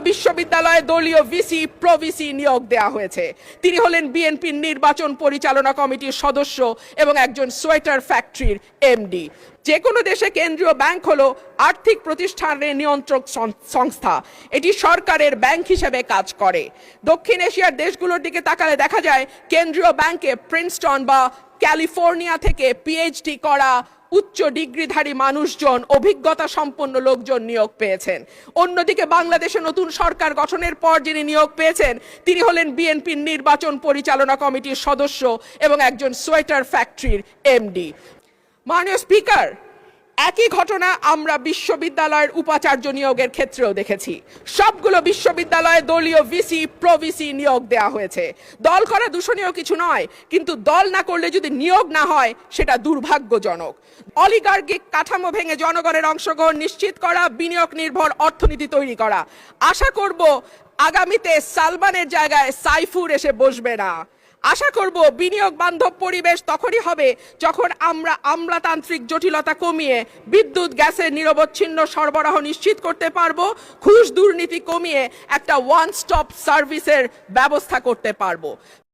বিশ্ববিদ্যালয়ে দলীয় VC pro-VC নিয়োগ দেওয়া হয়েছে। তিনি হলেন বিএনপির নির্বাচন পরিচালনা কমিটির সদস্য এবং একজন সোয়েটার ফ্যাক্টরির এমডি। যে কোনো দেশে কেন্দ্রীয় ব্যাংক হলো আর্থিক প্রতিষ্ঠানের নিয়ন্ত্রক সংস্থা। এটি সরকারের ব্যাংক হিসেবে কাজ করে। দক্ষিণ এশিয়ার দেশগুলোর দিকে তাকালে দেখা যায় কেন্দ্রীয় ব্যাংকে প্রিন্সটন বা ক্যালিফোর্নিয়া থেকে পিএইচডি করা উচ্চ ডিগ্রিধারী মানুষজন, অভিজ্ঞতা সম্পন্ন লোকজন নিয়োগ পেয়েছেন। অন্যদিকে বাংলাদেশে নতুন সরকার গঠনের পর যিনি নিয়োগ পেয়েছেন তিনি হলেন বিএনপির নির্বাচন পরিচালনা কমিটির সদস্য এবং একজন সোয়েটার ফ্যাক্টরির এমডি। মাননীয় স্পিকার, একই ঘটনা আমরা বিশ্ববিদ্যালয়ের উপাচার্য নিয়োগের ক্ষেত্রেও দেখেছি। সবগুলো বিশ্ববিদ্যালয়ে দলীয় ভিসি প্রভিসি নিয়োগ দেওয়া হয়েছে। দল করা দূষণীয় কিছু নয়, কিন্তু দল না করলে যদি নিয়োগ না হয় সেটা দুর্ভাগ্যজনক। অলিগার্কিক কাঠামো ভেঙে জনগণের অংশগ্রহণ নিশ্চিত করা, বিনিয়োগ নির্ভর অর্থনীতি তৈরি করা। আশা করব আগামীতে সালমানের জায়গায় সাইফুর এসে বসবে না। আশা করব বিনিয়োগ বান্ধব পরিবেশ তখনই হবে যখন আমরা আমলাতান্ত্রিক জটিলতা কমিয়ে বিদ্যুৎ গ্যাসের নিরবচ্ছিন্ন সরবরাহ নিশ্চিত করতে পারবো, ঘুষ দুর্নীতি কমিয়ে একটা ওয়ান স্টপ সার্ভিসের ব্যবস্থা করতে পারবো।